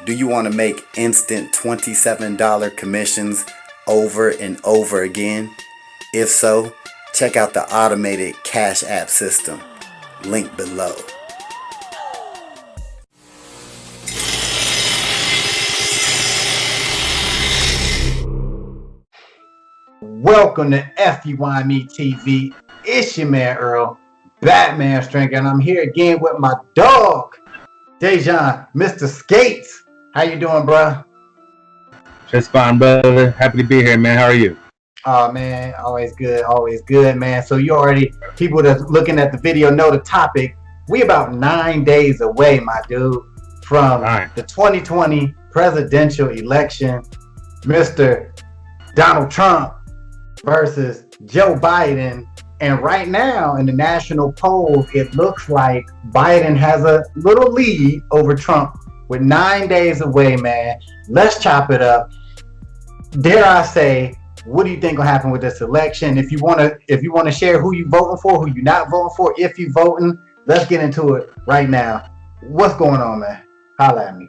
Do you want to make instant $27 commissions over and over again? If so, check out the automated Cash App system. Link below. Welcome to FUYME TV. It's your man Earl, Batman Strength, and I'm here again with my dog, Dejan, Mr. Skates. How you doing, bro? Just fine, brother. Happy to be here, man. How are you? Oh man, always good, man. So you already, people that's looking at the video know the topic. We about 9 days away, my dude, from the 2020 presidential election. Mr. Donald Trump versus Joe Biden. And right now in the national polls, it looks like Biden has a little lead over Trump with 9 days away, man. Let's chop it up. Dare I say, what do you think will happen with this election? If you want to share who you voting for, who you not voting for, if you voting, let's get into it right now. What's going on, man? Holla at me.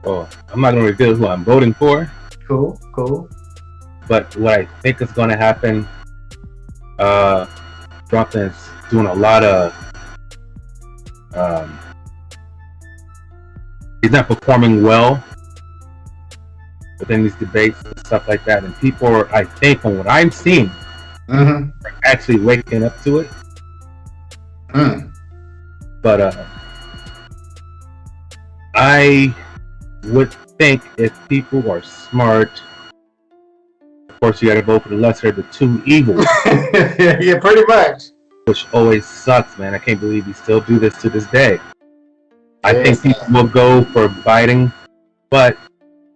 Well, I'm not going to reveal who I'm voting for. Cool. But what I think is going to happen, Trump is doing a lot of, he's not performing well within these debates and stuff like that. And people are, I think, from what I'm seeing, are actually waking up to it. But I would think if people are smart, of course you got to vote for the lesser of the two evils. Yeah, pretty much. Which always sucks, man. I can't believe we still do this to this day. I think people will go for Biden, but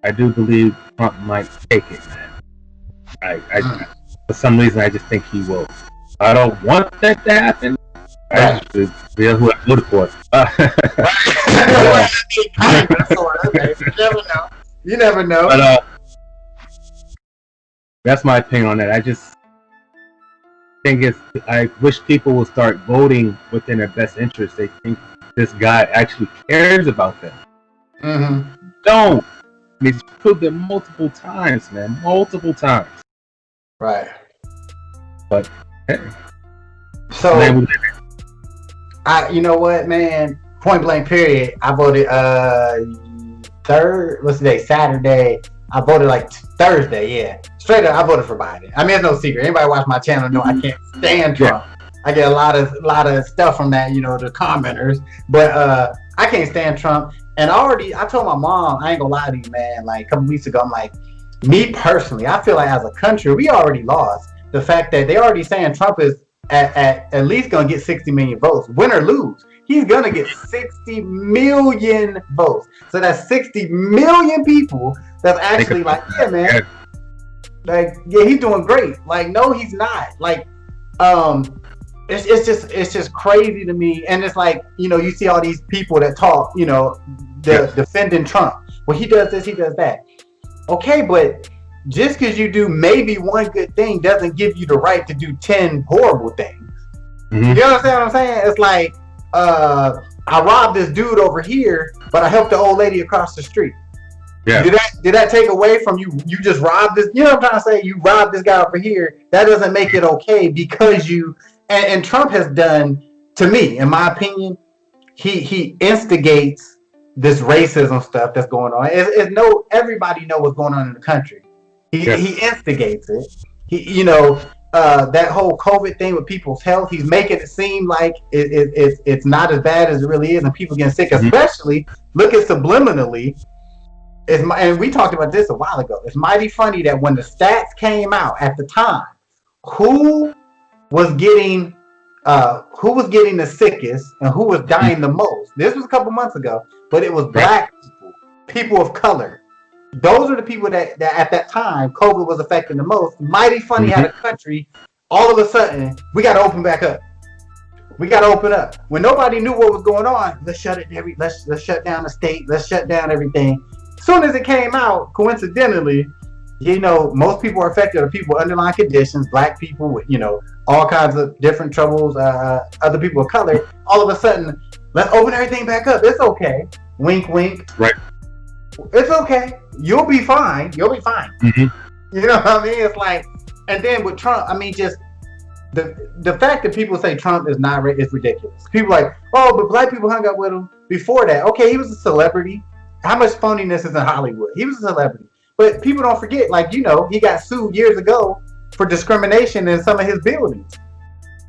I do believe Trump might take it, man. For some reason, I just think he will. I don't want that to happen. I just feel who I voted for. You never know. But that's my opinion on that. I just think I wish people will start voting within their best interest. They think this guy actually cares about them. Don't. And he's proved it multiple times, man. Multiple times. Right. But hey. So you know what, man? Point blank period. I voted Saturday. I voted like Thursday, yeah. Straight up, I voted for Biden. I mean, it's no secret. Anybody watch my channel know I can't stand Trump. I get a lot of stuff from that, the commenters. But I can't stand Trump. And I told my mom, I ain't gonna lie to you, man, like a couple weeks ago, I'm like, me personally, I feel like as a country, we already lost. The fact that they already saying Trump is at least gonna get 60 million votes, win or lose. He's gonna get 60 million votes. So that's 60 million people that's actually like, yeah, man. Like, yeah, he's doing great. Like, no, he's not. Like, it's just crazy to me. And it's like, you see all these people that talk, defending Trump. Well, he does this, he does that. Okay, but just because you do maybe one good thing doesn't give you the right to do 10 horrible things. You understand what I'm saying? It's like, I robbed this dude over here, but I helped the old lady across the street. Yeah. Did that take away from you? You just robbed this. You know what I'm trying to say? You robbed this guy over here. That doesn't make it okay because you. And Trump has done, to me, in my opinion, he instigates this racism stuff that's going on. Everybody know what's going on in the country. He instigates it. That whole COVID thing with people's health. He's making it seem like it's not as bad as it really is, and people getting sick. Especially look at subliminally. And we talked about this a while ago. It's mighty funny that when the stats came out at the time, who was getting the sickest and who was dying the most. This was a couple months ago, but it was black people of color. Those are the people that at that time COVID was affecting the most. Mighty funny how the country, all of a sudden, we got to open back up. We got to open up. When nobody knew what was going on, let's shut it. Let's shut down the state. Let's shut down everything. As soon as it came out, coincidentally, most people are affected are people with underlying conditions, black people with, all kinds of different troubles, other people of color. All of a sudden, let's open everything back up. It's okay. Wink, wink. Right. It's okay. You'll be fine. You'll be fine. Mm-hmm. You know what I mean? It's like, and then with Trump, I mean, just the fact that people say Trump is not is ridiculous. People like, oh, but black people hung out with him before that. Okay, he was a celebrity. How much phoniness is in Hollywood? He was a celebrity. But people don't forget, like, you know, he got sued years ago for discrimination in some of his buildings.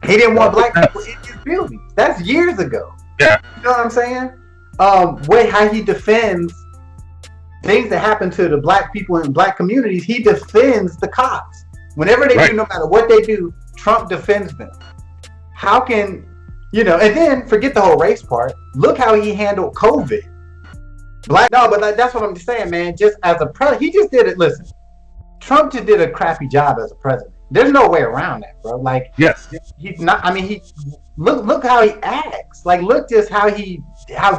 He didn't want black people in his buildings. That's years ago. Yeah. You know what I'm saying? How he defends things that happen to the black people in black communities, he defends the cops. Whenever they do, no matter what they do, Trump defends them. How can, you know, and then forget the whole race part. Look how he handled COVID. That's what I'm just saying, man. Just as a president, he just did it. Listen, Trump just did a crappy job as a president. There's no way around that, bro. Like, yes, he's not. I mean, look how he acts. Like, look just how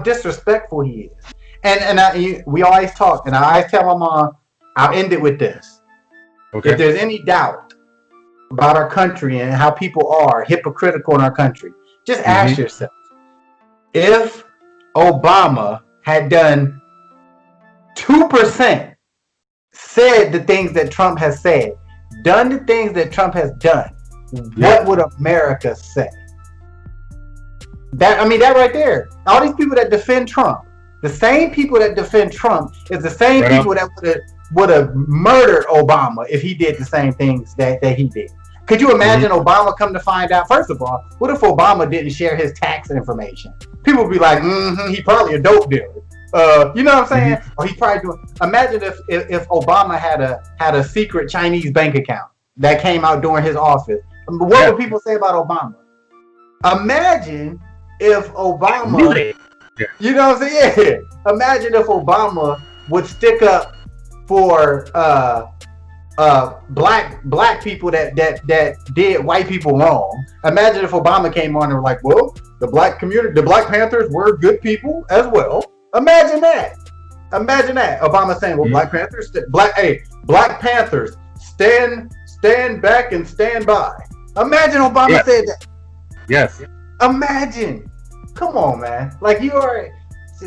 disrespectful he is. And we always talk, and I always tell my mom, I'll end it with this. Okay. If there's any doubt about our country and how people are hypocritical in our country, just ask yourself, if Obama had done 2%, said the things that Trump has said, done the things that Trump has done, what would America say? That right there. All these people that defend Trump, the same people that defend Trump is the same people that would have murdered Obama if he did the same things that he did. Could you imagine Obama come to find out? First of all, what if Obama didn't share his tax information? People would be like, he probably a dope dealer. You know what I'm saying? Or he probably doing. Imagine if Obama had a secret Chinese bank account that came out during his office. What would people say about Obama? Imagine if Obama, you know what I'm saying? Yeah. Imagine if Obama would stick up for black people that did white people wrong. Imagine if Obama came on and were like, well, the black community, the Black Panthers were good people as well. Imagine that. Obama saying, well, Black Panthers, Black Panthers, stand back and stand by. Imagine Obama said that. Yes. Imagine. Come on, man. Like, you are.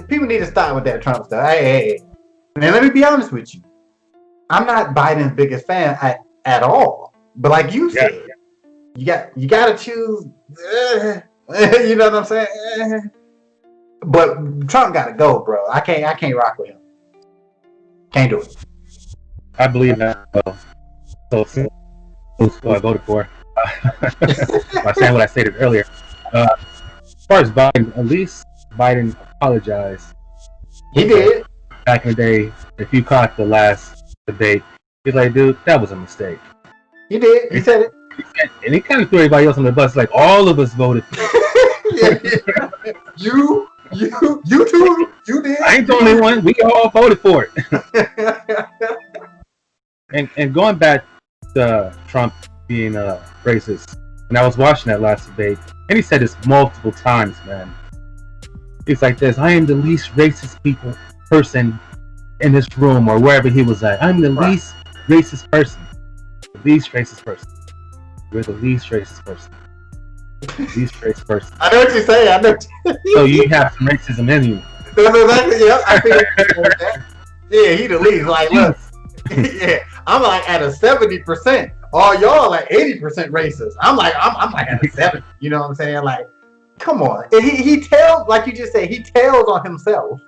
People need to stop with that Trump stuff. Hey. Man, let me be honest with you. I'm not Biden's biggest fan at all. But like you said, you got to choose. You know what I'm saying? But Trump got to go, bro. I can't rock with him. Can't do it. I believe that. So who I voted for. By saying what I stated earlier. As far as Biden, at least Biden apologized. He did. Back in the day, if you caught the last debate, he's like, dude, that was a mistake. He did. He said it. And he kind of threw everybody else on the bus, like all of us voted for it. You too. You did. I ain't the only one. We all voted for it. and going back to Trump being racist, and I was watching that last debate, and he said this multiple times, man. He's like this: I am the least racist person in this room or wherever he was at. I'm the least racist person. The least racist person. You're the least racist person. Least racist person. I know what you're saying. I know. So you have some racism in you. That's exactly. Yeah, I feel yeah, he the least. Like, look. Yeah, I'm like at a 70%. All y'all like 80% racist. I'm like at a 70. You know what I'm saying? Like, come on. He tells, like you just said, he tells on himself.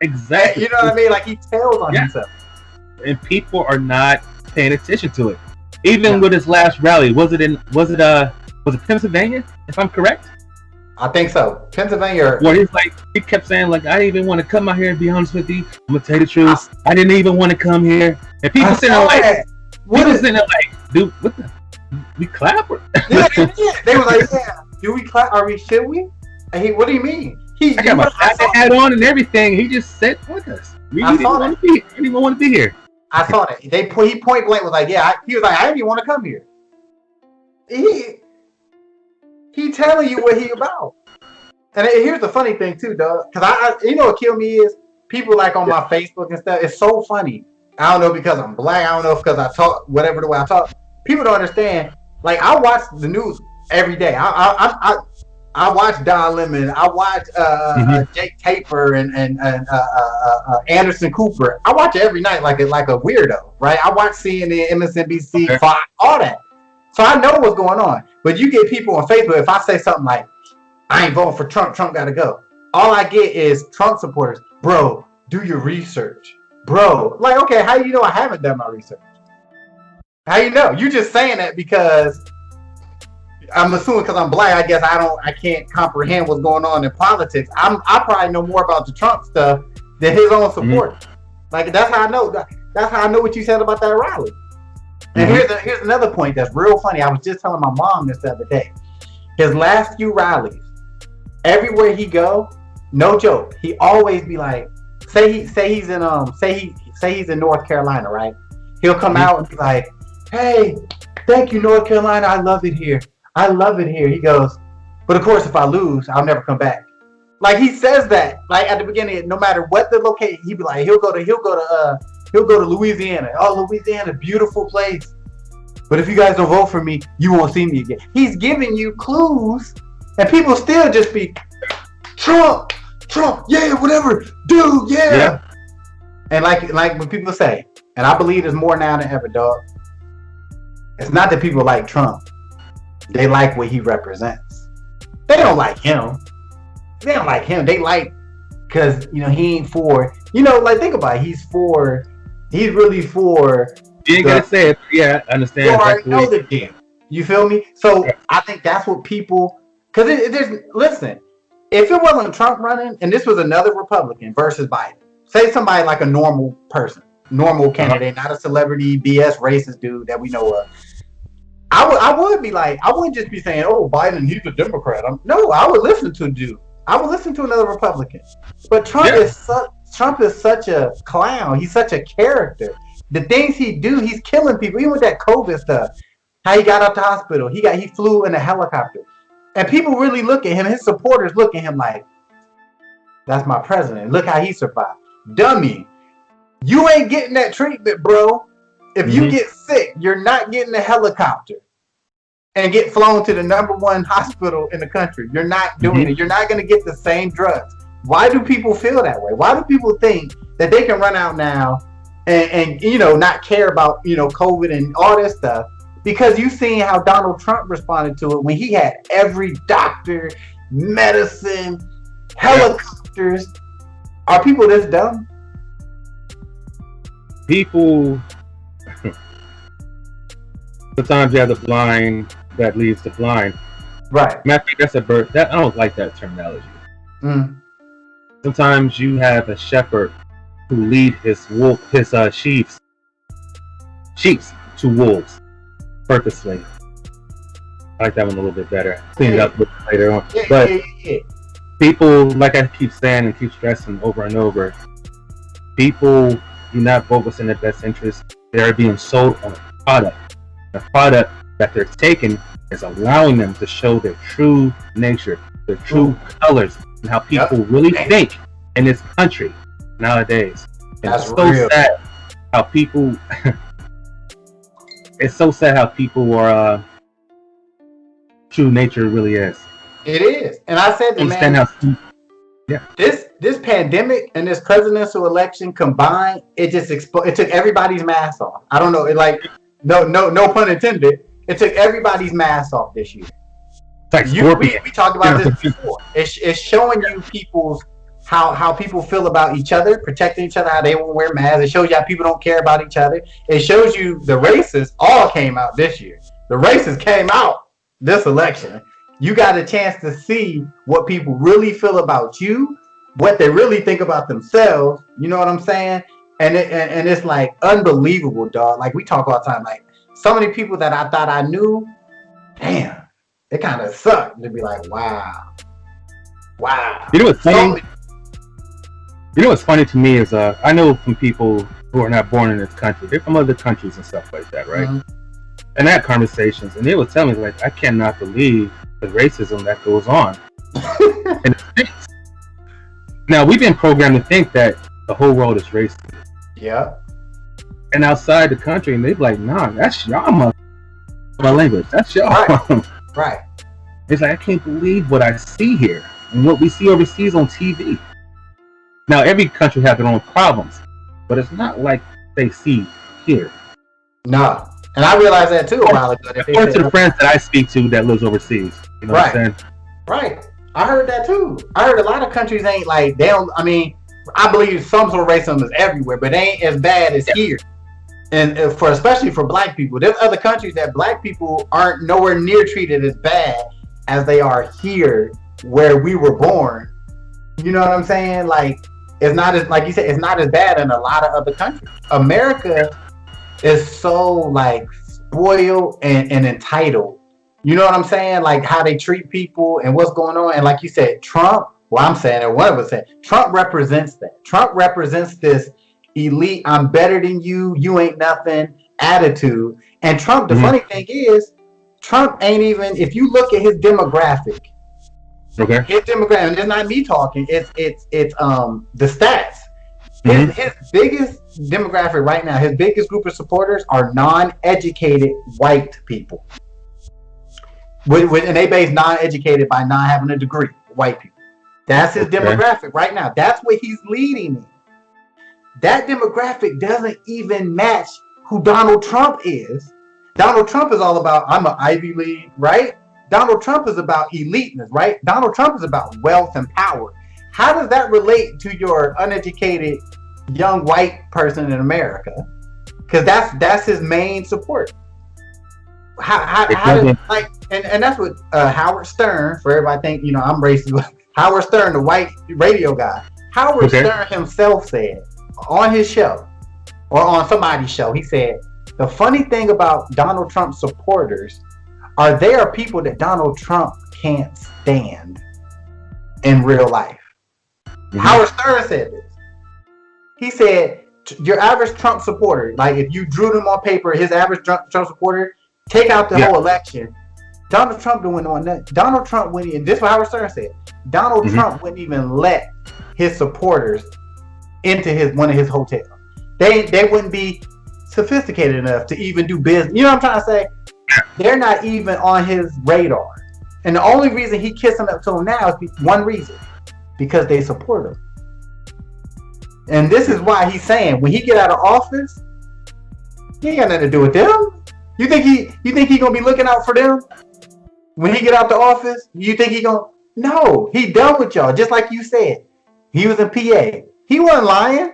Exactly. You know what I mean? Like, he tells on himself. And people are not paying attention to it. Even with his last rally, was it Pennsylvania? If I'm correct. I think so. Pennsylvania. Where he kept saying, like, I didn't even want to come out here and be honest with you. I'm gonna tell you the truth. I didn't even want to come here. And people sitting there like, dude, what the? We clap? Yeah. They was like, yeah. Do we clap? Should we? Hey, what do you mean? I got my hat on and everything. He just sat with us. We didn't even want to be here. I saw that. He point blank was like, yeah. He was like, I didn't even want to come here. He telling you what he about. And here's the funny thing too, dog. Because I you know what killed me is people like on my Facebook and stuff. It's so funny. I don't know because I'm black. I don't know because I talk whatever the way I talk. People don't understand. Like, I watch the news every day. I I watch Don Lemon. I watch Jake Tapper and Anderson Cooper. I watch it every night like a weirdo, right? I watch CNN, MSNBC, Fox, all that. So I know what's going on. But you get people on Facebook, if I say something like, I ain't voting for Trump, Trump got to go. All I get is Trump supporters. Bro, do your research. Bro, like, okay, how do you know I haven't done my research? How you know? You just saying that because I'm assuming because I'm black, I guess I can't comprehend what's going on in politics. I probably know more about the Trump stuff than his own supporters. Like, that's how I know. That's how I know what you said about that rally. And here's another point that's real funny. I was just telling my mom this the other day. His last few rallies, everywhere he go, no joke, he always be like, say he's in North Carolina, right? He'll come out and be like, hey, thank you, North Carolina. I love it here. I love it here. He goes, but of course, if I lose, I'll never come back. Like, he says that, like, at the beginning, no matter what the location, he'd be like, he'll go to Louisiana. Oh, Louisiana, beautiful place. But if you guys don't vote for me, you won't see me again. He's giving you clues, and people still just be Trump, yeah, whatever, dude, yeah. And like when people say, and I believe there's more now than ever, dog. It's not that people like Trump. They like what he represents. They don't like him. They don't like him. They like, because, he ain't for, like, think about it. He's really for. You ain't gonna say it. Yeah, I understand. You already know the game. You feel me? So I think that's what people, because listen, if it wasn't Trump running and this was another Republican versus Biden, say somebody like a normal person, normal candidate, not a celebrity, BS racist dude that we know of, I would be like, I wouldn't just be saying, oh, Biden, he's a Democrat. No, I would listen to a dude. I would listen to another Republican. But Trump is such a clown. He's such a character. The things he do, he's killing people. Even with that COVID stuff, how he got out the hospital, he flew in a helicopter, and people really look at him. His supporters look at him like, that's my president. Look how he survived. Dummy, you ain't getting that treatment, bro. If you get sick, you're not getting a helicopter and get flown to the #1 hospital in the country. You're not doing it. You're not going to get the same drugs. Why do people feel that way? Why do people think that they can run out now and not care about, COVID and all this stuff? Because you've seen how Donald Trump responded to it when he had every doctor, medicine, helicopters. Are people this dumb? People, sometimes you have the blind that leads the blind. Right. Matter of fact, that's a bird. I don't like that terminology. Sometimes you have a shepherd who lead his sheep to wolves purposely. I like that one a little bit better. Clean it up later on. But people, like I keep saying and keep stressing over and over, people do not vote what's in their best interest. They're being sold on a product. The product that they're taking is allowing them to show their true nature, their true colors, and how people really think in this country nowadays. And that's it's so real. sad how people it's so sad how people are true nature really is. It is. And I said that, man, this pandemic and this presidential election combined, it just it took everybody's mask off. I don't know, no pun intended. It took everybody's mask off this year. We talked about this before. It's showing you how people feel about each other, protecting each other, how they won't wear masks. It shows you how people don't care about each other. It shows you the races all came out this year. The races came out this election. You got a chance to see what people really feel about you, what they really think about themselves. You know what I'm saying? And it's like unbelievable, dog. Like, we talk all the time. Like, so many people that I thought I knew, damn, it kind of sucked to be like, wow. You know what's funny? You know what's funny to me is I know from people who are not born in this country. They're from other countries and stuff like that, right? And I had conversations, and they would tell me, like, I cannot believe the racism that goes on in the States. Now, we've been programmed to think that the whole world is racist. Yeah. And outside the country, and they're like, nah, that's y'all, my language. That's y'all. Right. It's like I can't believe what I see here and what we see overseas on TV. Now every country has their own problems, but it's not like they see here. No. And I realized that too a while ago. According to the friends that I speak to that lives overseas. You know what I'm saying? Right. I heard that too. I heard a lot of countries ain't like, they don't, I mean, I believe some sort of racism is everywhere, but it ain't as bad as here. And for especially for black people, there's other countries that black people aren't nowhere near treated as bad as they are here where we were born. You know what I'm saying? Like, it's not as, like you said, it's not as bad in a lot of other countries. America is so like spoiled and entitled. You know what I'm saying? Like how they treat people and what's going on. And like you said, Trump, well, I'm saying it, one of us said, Trump represents that. Trump represents this elite, I'm better than you, you ain't nothing attitude. And Trump, the funny thing is, Trump ain't even, if you look at his demographic, his demographic, and it's not me talking, it's the stats. His biggest demographic right now, his biggest group of supporters are non-educated white people. And they base non-educated by not having a degree, white people. That's his demographic right now. That's what he's leading in. That demographic doesn't even match who Donald Trump is. Donald Trump is all about, I'm an Ivy League, right? Donald Trump is about eliteness, right? Donald Trump is about wealth and power. How does that relate to your uneducated young white person in America? Because that's his main support. How does, like, and that's what Howard Stern, for everybody think, you know, I'm racist. Howard Stern, the white radio guy, Howard Stern himself said on his show or on somebody's show, he said, the funny thing about Donald Trump supporters are they are people that Donald Trump can't stand in real life. Howard Stern said this. He said, your average Trump supporter, like if you drew them on paper, his average Trump supporter, take out the whole election, Donald Trump wouldn't want that. Donald Trump wouldn't, and this is what Howard Stern said, Donald Trump wouldn't even let his supporters into one of his hotels. They wouldn't be sophisticated enough to even do business. You know what I'm trying to say? They're not even on his radar. And the only reason he kissing up to them now is one reason. Because they support him. And this is why he's saying when he get out of office, he ain't got nothing to do with them. You think he gonna be looking out for them? When he get out the office, you think he gonna? No, he done with y'all. Just like you said, he was in PA. He wasn't lying.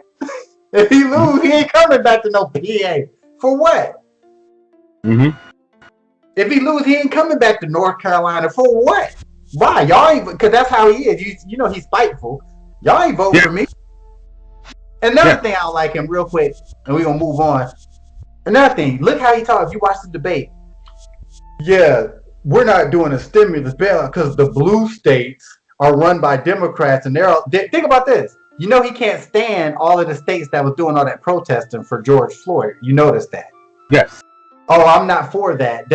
If he lose, he ain't coming back to no PA. For what? If he lose, he ain't coming back to North Carolina. For what? Why? Y'all ain't, because that's how he is. You know he's spiteful. Y'all ain't vote for me. Another thing I don't like him real quick, and we're gonna move on. Another thing, look how he talks. If you watch the debate, we're not doing a stimulus bailout because the blue states are run by Democrats, and think about this. You know he can't stand all of the states that was doing all that protesting for George Floyd. You notice that? Yes. Oh, I'm not for that.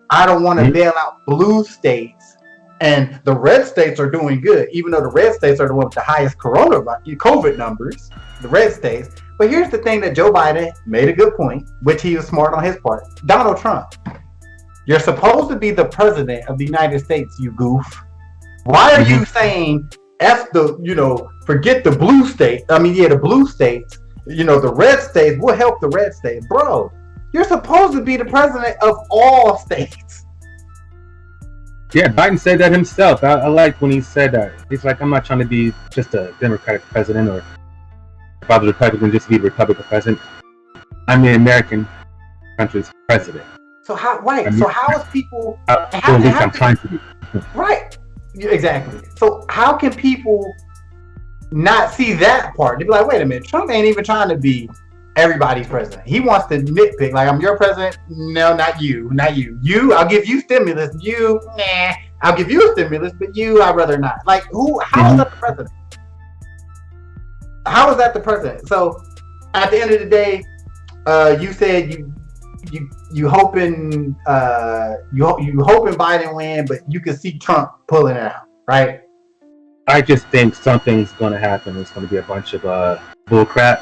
I don't want to bail out blue states, and the red states are doing good, even though the red states are the ones with the highest COVID numbers, the red states. But here's the thing that Joe Biden made a good point, which he was smart on his part. Donald Trump, you're supposed to be the president of the United States, you goof. Why are you saying forget the blue state? I mean, the blue states, the red states will help the red states. Bro, you're supposed to be the president of all states. Yeah, Biden said that himself. I like when he said that. He's like, I'm not trying to be just a Democratic president, or if I was a Republican, just to be the Republican president. I'm the American country's president. So how? Right. So how is people? I'm trying to be. Right. Exactly. So how can people not see that part? They'd be like, wait a minute, Trump ain't even trying to be everybody's president. He wants to nitpick, like, I'm your president. No, not you. I'll give you stimulus. You, nah. I'll give you a stimulus, but you, I'd rather not. Like, how is that the president? How is that the president? So at the end of the day, you said you hoping Biden win, but you can see Trump pulling it out, right? I just think something's going to happen. It's going to be a bunch of bull crap.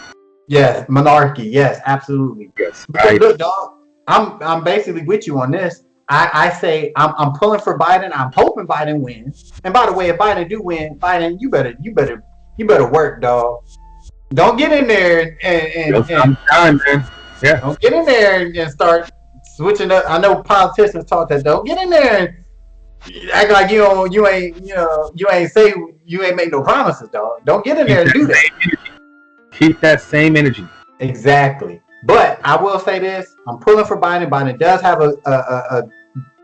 Yes, monarchy. Yes, absolutely. Yes. Because look, dog, I'm basically with you on this. I say I'm pulling for Biden. I'm hoping Biden wins. And by the way, if Biden do win, Biden, you better work, dog. Don't get in there and Time, man. Yeah. don't get in there and start switching up. I know politicians talk that. Don't get in there and act like you ain't make no promises, dog. Don't get in there and do that. Keep that same energy. Exactly. But I will say this: I'm pulling for Biden. Biden does have a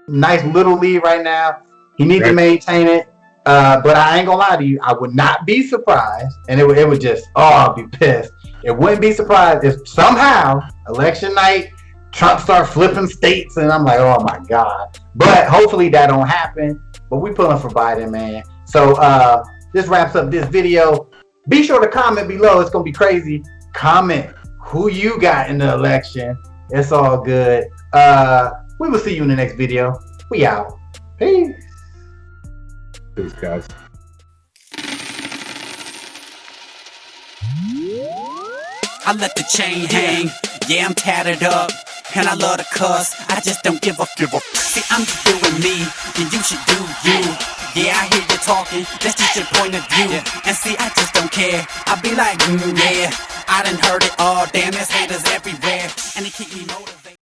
nice little lead right now. He needs to maintain it. But I ain't gonna lie to you, I would not be surprised, and it would just, I'd be pissed. It wouldn't be surprised if somehow election night Trump start flipping states, and I'm like, oh my god. But hopefully that don't happen. But we pulling for Biden, man. So this wraps up this video. Be sure to comment below. It's gonna be crazy. Comment who you got in the election. It's all good. We will see you in the next video. We out. Peace. Peace, guys. I let the chain hang, yeah, I'm tattered up, and I love to cuss, I just don't give a See, I'm just doing me, and you should do you. Yeah, I hear you talking, that's just your point of view. And see, I just don't care, I be like, yeah, I done heard it all, damn, there's haters everywhere, and they keep me motivated.